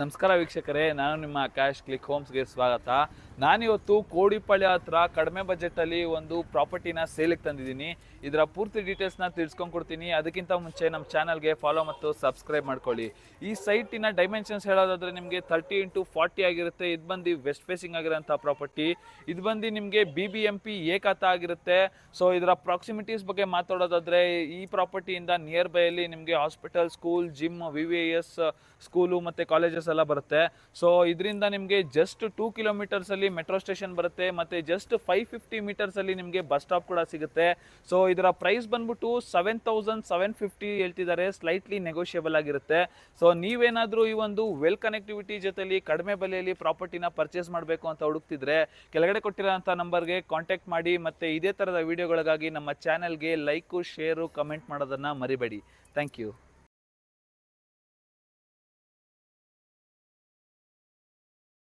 ನಮಸ್ಕಾರ ವೀಕ್ಷಕರೇ, ನಾನು ನಿಮ್ಮ ಆಕಾಶ್ ಕ್ಲಿಕ್ ಹೋಮ್ಸ್ಗೆ ಸ್ವಾಗತ. ನಾನಿವತ್ತು ಕೋಡಿಪಾಳ್ಯ ಹತ್ರ ಕಡಿಮೆ ಬಜೆಟಲ್ಲಿ ಒಂದು ಪ್ರಾಪರ್ಟಿನ ಸೇಲಿಗೆ ತಂದಿದ್ದೀನಿ. ಇದರ ಪೂರ್ತಿ ಡೀಟೇಲ್ಸ್ನ ತಿಳ್ಸ್ಕೊಂಡು ಕೊಡ್ತೀನಿ. ಅದಕ್ಕಿಂತ ಮುಂಚೆ ನಮ್ಮ ಚಾನಲ್ಗೆ ಫಾಲೋ ಮತ್ತು ಸಬ್ಸ್ಕ್ರೈಬ್ ಮಾಡ್ಕೊಳ್ಳಿ. ಈ ಸೈಟಿನ ಡೈಮೆನ್ಷನ್ಸ್ ಹೇಳೋದಾದರೆ ನಿಮಗೆ 30x40 ಆಗಿರುತ್ತೆ. ಇದು ಬಂದು ವೆಸ್ಟ್ ಫೇಸಿಂಗ್ ಆಗಿರೋಂಥ ಪ್ರಾಪರ್ಟಿ. ಇದು ಬಂದು ನಿಮಗೆ BBMP ಏಕಾತ ಆಗಿರುತ್ತೆ. ಸೊ ಇದರ ಪ್ರಾಕ್ಸಿಮಿಟೀಸ್ ಬಗ್ಗೆ ಮಾತಾಡೋದಾದರೆ ಈ ಪ್ರಾಪರ್ಟಿಯಿಂದ ನಿಯರ್ ಬೈಯಲ್ಲಿ ನಿಮಗೆ hospital, school, gym, VVIS school ಮತ್ತು ಕಾಲೇಜಸ್ ಎಲ್ಲ ಬರುತ್ತೆ. ಸೊ ಇದರಿಂದ ನಿಮಗೆ ಜಸ್ಟ್ 2 ಕಿಲೋಮೀಟರ್ಸಲ್ಲಿ ಮೆಟ್ರೋ ಸ್ಟೇಷನ್ ಬರುತ್ತೆ ಮತ್ತು ಜಸ್ಟ್ 550 ಮೀಟರ್ಸಲ್ಲಿ ನಿಮಗೆ ಬಸ್ ಸ್ಟಾಪ್ ಕೂಡ ಸಿಗುತ್ತೆ. ಸೊ ಇದರ ಪ್ರೈಸ್ ಬಂದ್ಬಿಟ್ಟು 7,750 ಹೇಳ್ತಿದ್ದಾರೆ. ಸ್ಲೈಟ್ಲಿ ನೆಗೋಷಿಯಬಲ್ ಆಗಿರುತ್ತೆ. ಸೊ ನೀವೇನಾದರೂ ಈ ಒಂದು ವೆಲ್ ಕನೆಕ್ಟಿವಿಟಿ ಜೊತೆಲಿ ಕಡಿಮೆ ಬೆಲೆಯಲ್ಲಿ ಪ್ರಾಪರ್ಟಿನ ಪರ್ಚೇಸ್ ಮಾಡಬೇಕು ಅಂತ ಹುಡುಕ್ತಿದ್ರೆ ಕೆಳಗಡೆ ಕೊಟ್ಟಿರೋಂಥ ನಂಬರ್ಗೆ ಕಾಂಟ್ಯಾಕ್ಟ್ ಮಾಡಿ. ಮತ್ತು ಇದೇ ಥರದ ವಿಡಿಯೋಗಳಿಗಾಗಿ ನಮ್ಮ ಚಾನೆಲ್ಗೆ ಲೈಕು, ಶೇರು, ಕಮೆಂಟ್ ಮಾಡೋದನ್ನು ಮರಿಬೇಡಿ. Thank you.